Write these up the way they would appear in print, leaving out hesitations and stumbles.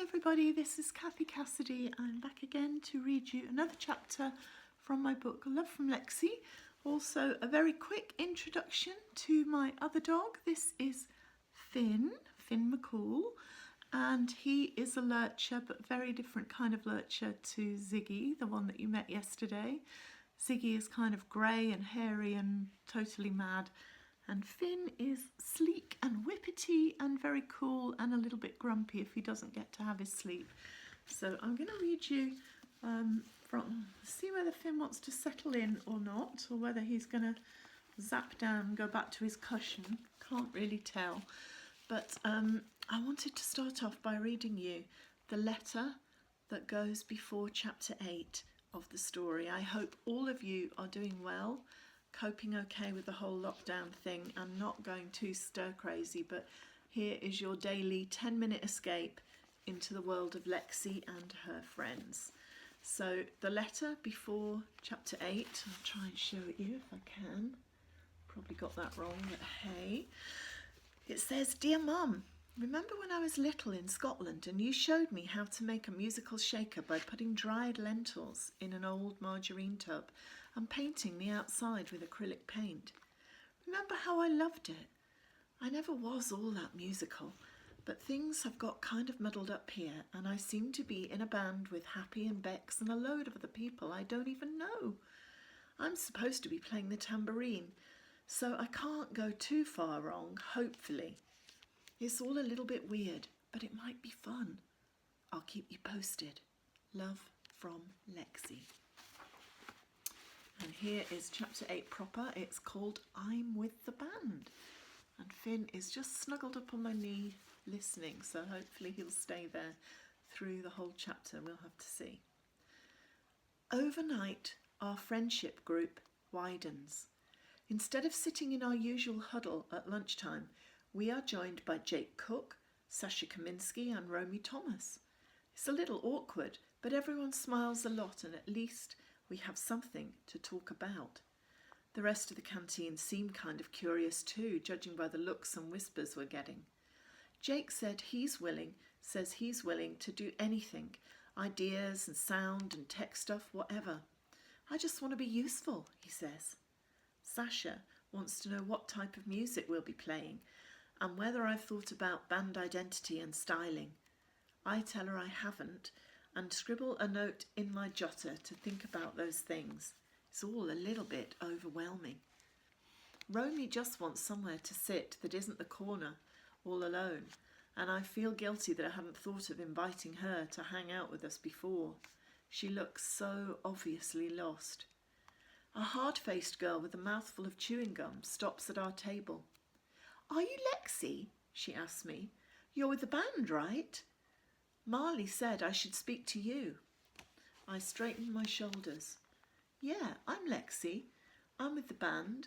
everybody, this is Kathy Cassidy. I'm back again to read you another chapter from my book Love from Lexie. Also a very quick introduction to my other dog. This is Finn McCall, and he is a lurcher, but very different kind of lurcher to Ziggy, the one that you met yesterday. Ziggy is kind of grey and hairy and totally mad, and Finn is sleek and whippety and very cool and a little bit grumpy if he doesn't get to have his sleep. So I'm going to read you see whether Finn wants to settle in or not, or whether he's going to zap down and go back to his cushion. Can't really tell. But I wanted to start off by reading you the letter that goes before chapter 8 of the story. I hope all of you are doing well, coping okay with the whole lockdown thing and not going too stir crazy, but here is your daily 10-minute escape into the world of Lexie and her friends. So the letter before chapter 8, I'll try and show it you if I can. Probably got that wrong, but hey. It says, "Dear Mum, remember when I was little in Scotland and you showed me how to make a musical shaker by putting dried lentils in an old margarine tub and painting the outside with acrylic paint? Remember how I loved it? I never was all that musical, but things have got kind of muddled up here and I seem to be in a band with Happy and Bex and a load of other people I don't even know. I'm supposed to be playing the tambourine, so I can't go too far wrong, hopefully. It's all a little bit weird, but it might be fun. I'll keep you posted. Love from Lexie." And here is chapter 8 proper. It's called I'm with the Band. And Finn is just snuggled up on my knee listening, so hopefully he'll stay there through the whole chapter. We'll have to see. Overnight, our friendship group widens. Instead of sitting in our usual huddle at lunchtime, we are joined by Jake Cook, Sasha Kaminsky and Romy Thomas. It's a little awkward, but everyone smiles a lot and at least we have something to talk about. The rest of the canteen seemed kind of curious too, judging by the looks and whispers we're getting. Jake says he's willing to do anything, ideas and sound and tech stuff, whatever. I just want to be useful, he says. Sasha wants to know what type of music we'll be playing and whether I've thought about band identity and styling. I tell her I haven't and scribble a note in my jotter to think about those things. It's all a little bit overwhelming. Romy just wants somewhere to sit that isn't the corner, all alone, and I feel guilty that I hadn't thought of inviting her to hang out with us before. She looks so obviously lost. A hard-faced girl with a mouthful of chewing gum stops at our table. "Are you Lexie?" she asks me. "You're with the band, right?" "Marley said I should speak to you." I straighten my shoulders. "Yeah, I'm Lexie. I'm with the band."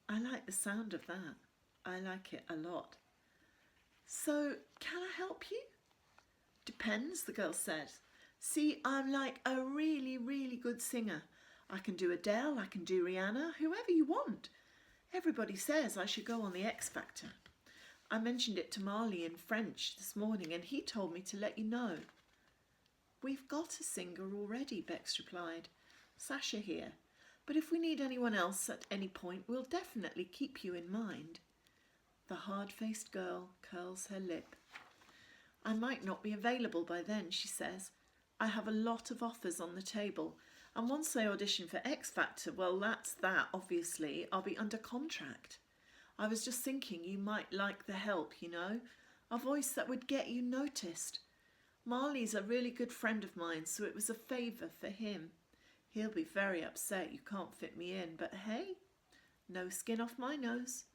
I like the sound of that. I like it a lot. "So, can I help you?" "Depends," the girl says. "See, I'm like a really, really good singer. I can do Adele, I can do Rihanna, whoever you want. Everybody says I should go on the X Factor. I mentioned it to Marley in French this morning and he told me to let you know." "We've got a singer already," Bex replied. "Sasha here. But if we need anyone else at any point, we'll definitely keep you in mind." The hard-faced girl curls her lip. "I might not be available by then," she says. "I have a lot of offers on the table. And once I audition for X Factor, well, that's that, obviously. I'll be under contract. I was just thinking you might like the help, you know? A voice that would get you noticed. Marley's a really good friend of mine, so it was a favour for him. He'll be very upset you can't fit me in, but hey, no skin off my nose."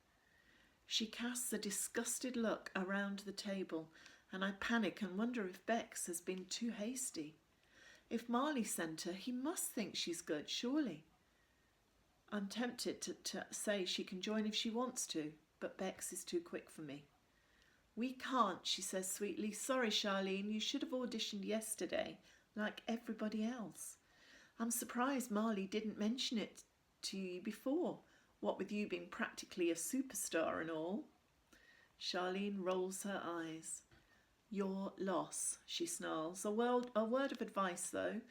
She casts a disgusted look around the table, and I panic and wonder if Bex has been too hasty. If Marley sent her, he must think she's good, surely. I'm tempted to say she can join if she wants to, but Bex is too quick for me. "We can't," she says sweetly. "Sorry, Charlene, you should have auditioned yesterday, like everybody else. I'm surprised Marley didn't mention it to you before, what with you being practically a superstar and all." Charlene rolls her eyes. Your loss, she snarls. A word of advice, though.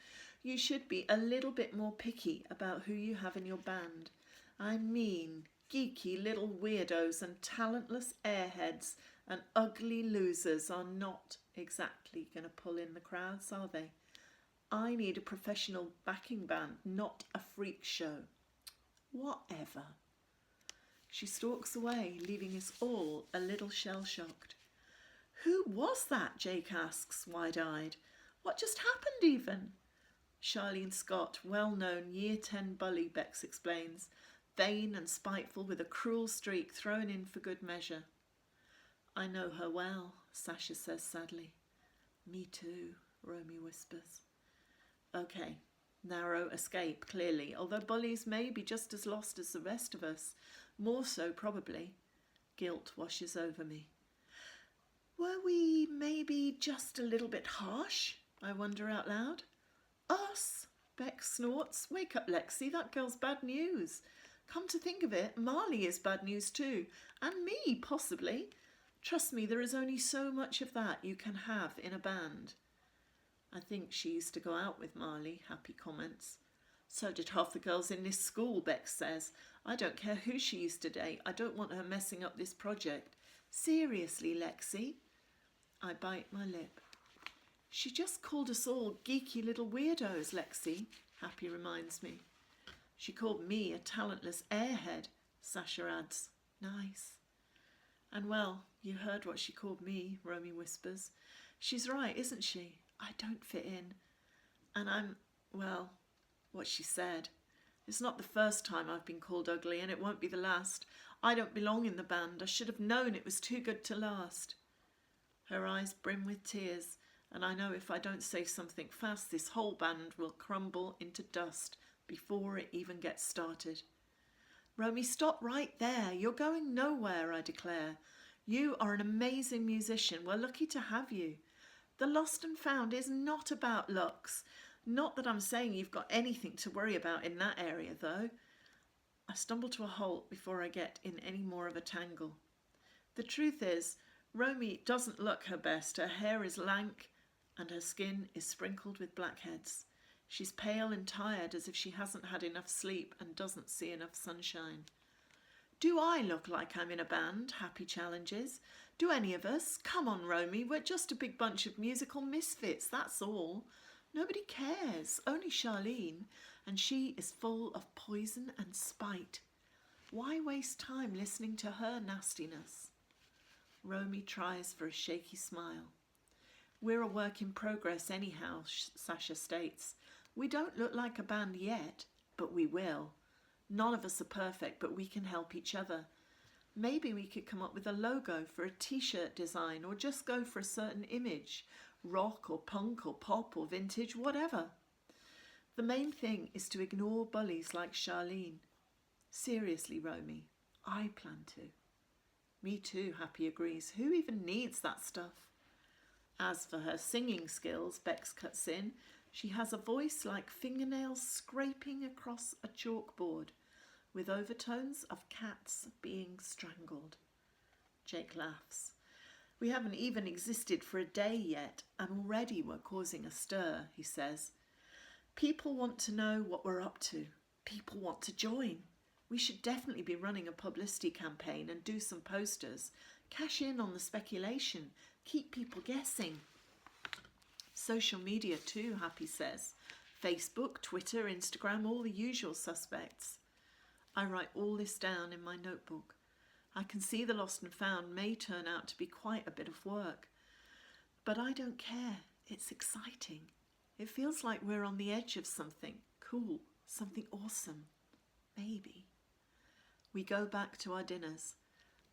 You should be a little bit more picky about who you have in your band. I mean, geeky little weirdos and talentless airheads and ugly losers are not exactly going to pull in the crowds, are they? I need a professional backing band, not a freak show. Whatever. She stalks away, leaving us all a little shell-shocked. Who was that? Jake asks, wide-eyed. What just happened even? Charlene Scott, well-known Year 10 bully, Bex explains, vain and spiteful with a cruel streak thrown in for good measure. I know her well, Sasha says sadly. Me too, Romy whispers. Okay, narrow escape, clearly, although bullies may be just as lost as the rest of us. More so, probably. Guilt washes over me. Were we maybe just a little bit harsh? I wonder out loud. Us? Beck snorts. Wake up, Lexie, that girl's bad news. Come to think of it, Marley is bad news too. And me, possibly. Trust me, there is only so much of that you can have in a band. I think she used to go out with Marley, Happy comments. So did half the girls in this school, Bex says. I don't care who she used to date. I don't want her messing up this project. Seriously, Lexie? I bite my lip. She just called us all geeky little weirdos, Lexie, Happy reminds me. She called me a talentless airhead, Sasha adds. Nice. And well, you heard what she called me, Romy whispers. She's right, isn't she? I don't fit in. And I'm, well, what she said. It's not the first time I've been called ugly, and it won't be the last. I don't belong in the band. I should have known it was too good to last. Her eyes brim with tears, and I know if I don't say something fast, this whole band will crumble into dust before it even gets started. Romy, stop right there. You're going nowhere, I declare. You are an amazing musician. We're lucky to have you. The Lost and Found is not about looks. Not that I'm saying you've got anything to worry about in that area, though. I stumble to a halt before I get in any more of a tangle. The truth is, Romy doesn't look her best. Her hair is lank and her skin is sprinkled with blackheads. She's pale and tired, as if she hasn't had enough sleep and doesn't see enough sunshine. Do I look like I'm in a band? Happy challenges. Do any of us? Come on, Romy, we're just a big bunch of musical misfits, that's all. Nobody cares, only Charlene, and she is full of poison and spite. Why waste time listening to her nastiness? Romy tries for a shaky smile. We're a work in progress anyhow, Sasha states. We don't look like a band yet, but we will. None of us are perfect, but we can help each other. Maybe we could come up with a logo for a t-shirt design, or just go for a certain image, rock or punk or pop or vintage, whatever. The main thing is to ignore bullies like Charlene. Seriously, Romy, I plan to. Me too, Happy agrees. Who even needs that stuff? As for her singing skills, Bex cuts in, she has a voice like fingernails scraping across a chalkboard, with overtones of cats being strangled. Jake laughs. We haven't even existed for a day yet, and already we're causing a stir, he says. People want to know what we're up to. People want to join. We should definitely be running a publicity campaign and do some posters. Cash in on the speculation. Keep people guessing. Social media too, Happy says. Facebook, Twitter, Instagram, all the usual suspects. I write all this down in my notebook. I can see the Lost and Found may turn out to be quite a bit of work. But I don't care. It's exciting. It feels like we're on the edge of something cool, something awesome. Maybe. We go back to our dinners.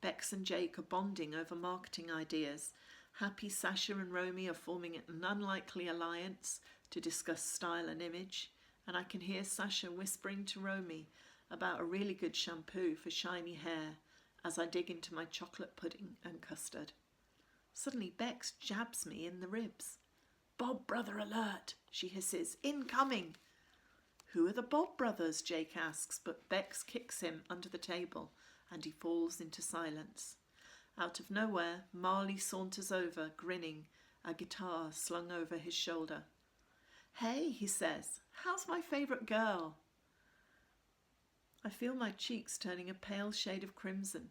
Bex and Jake are bonding over marketing ideas. Happy, Sasha and Romy are forming an unlikely alliance to discuss style and image. And I can hear Sasha whispering to Romy about a really good shampoo for shiny hair as I dig into my chocolate pudding and custard. Suddenly Bex jabs me in the ribs. Bob brother alert, she hisses. Incoming! Who are the Bob brothers? Jake asks, but Bex kicks him under the table and he falls into silence. Out of nowhere, Marley saunters over, grinning, a guitar slung over his shoulder. "Hey," he says, "how's my favourite girl?" I feel my cheeks turning a pale shade of crimson.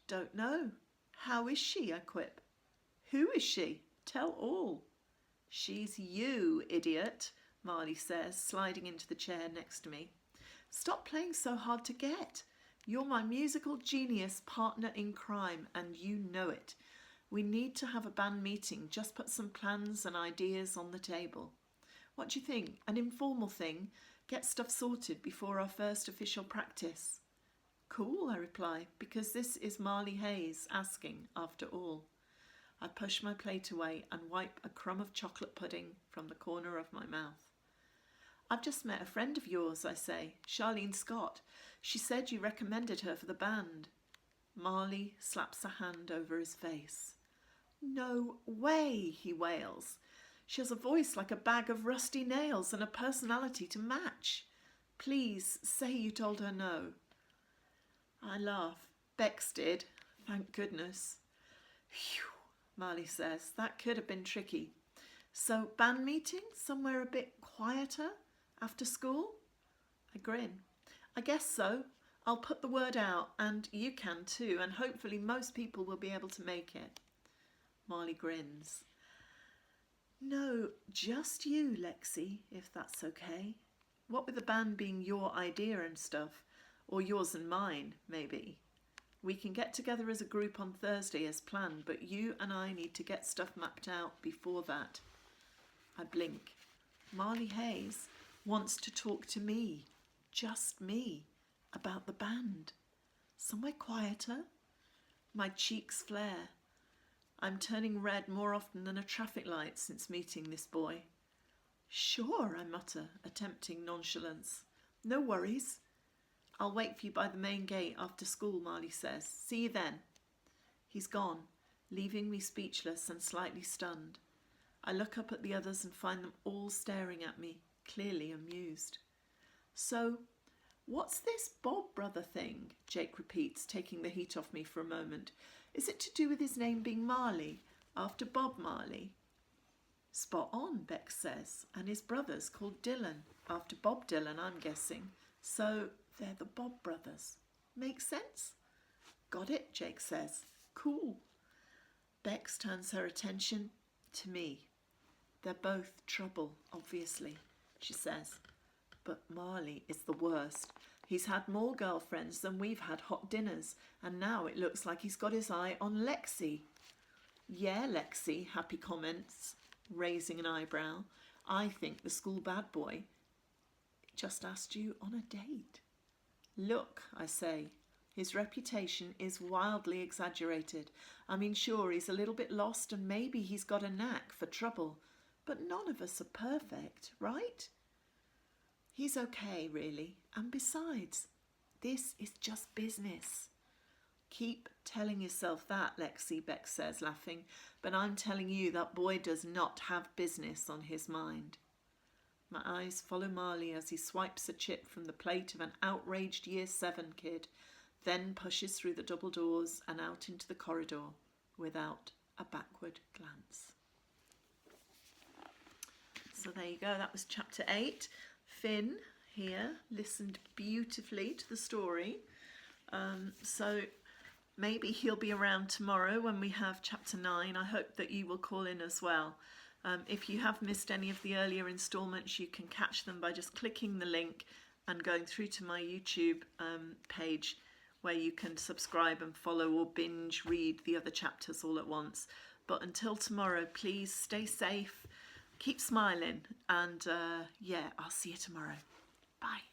"Don't know. How is she?" I quip. "Who is she? Tell all." "She's you, idiot," Marley says, sliding into the chair next to me. "Stop playing so hard to get. You're my musical genius partner in crime, and you know it. We need to have a band meeting, just put some plans and ideas on the table. What do you think? An informal thing? Get stuff sorted before our first official practice." "Cool," I reply, because this is Marley Hayes asking, after all. I push my plate away and wipe a crumb of chocolate pudding from the corner of my mouth. "I've just met a friend of yours," I say, "Charlene Scott. She said you recommended her for the band." Marley slaps a hand over his face. "No way," he wails. "She has a voice like a bag of rusty nails and a personality to match. Please say you told her no." I laugh. "Bex did, thank goodness." "Phew," Marley says, "that could have been tricky. So, band meeting somewhere a bit quieter after school?" I grin. "I guess so. I'll put the word out, and you can too, and hopefully most people will be able to make it." Marley grins. "No, just you, Lexie, if that's okay. What with the band being your idea and stuff, or yours and mine, maybe. We can get together as a group on Thursday as planned, but you and I need to get stuff mapped out before that." I blink. Marley Hayes wants to talk to me, just me, about the band. Somewhere quieter? My cheeks flare. I'm turning red more often than a traffic light since meeting this boy. "Sure," I mutter, attempting nonchalance. "No worries." "I'll wait for you by the main gate after school," Marley says. "See you then." He's gone, leaving me speechless and slightly stunned. I look up at the others and find them all staring at me, clearly amused. "So, what's this Bob brother thing?" Jake repeats, taking the heat off me for a moment. "Is it to do with his name being Marley, after Bob Marley?" "Spot on," Bex says, "and his brother's called Dylan, after Bob Dylan, I'm guessing. So they're the Bob brothers. Makes sense?" "Got it," Jake says. "Cool." Bex turns her attention to me. "They're both trouble, obviously," she says. "But Marley is the worst. He's had more girlfriends than we've had hot dinners, and now it looks like he's got his eye on Lexie." "Yeah, Lexie," Happy comments, raising an eyebrow. "I think the school bad boy just asked you on a date." "Look," I say, "his reputation is wildly exaggerated. I mean, sure, he's a little bit lost and maybe he's got a knack for trouble, but none of us are perfect, right? He's okay, really, and besides, this is just business." "Keep telling yourself that, Lexie," Bex says, laughing, "but I'm telling you that boy does not have business on his mind." My eyes follow Marley as he swipes a chip from the plate of an outraged Year 7 kid, then pushes through the double doors and out into the corridor without a backward glance. So there you go, that was chapter 8. Finn here listened beautifully to the story. So maybe he'll be around tomorrow when we have chapter 9. I hope that you will call in as well. If you have missed any of the earlier instalments, you can catch them by just clicking the link and going through to my YouTube page, where you can subscribe and follow or binge read the other chapters all at once. But until tomorrow, please stay safe, keep smiling, and yeah, I'll see you tomorrow. Bye.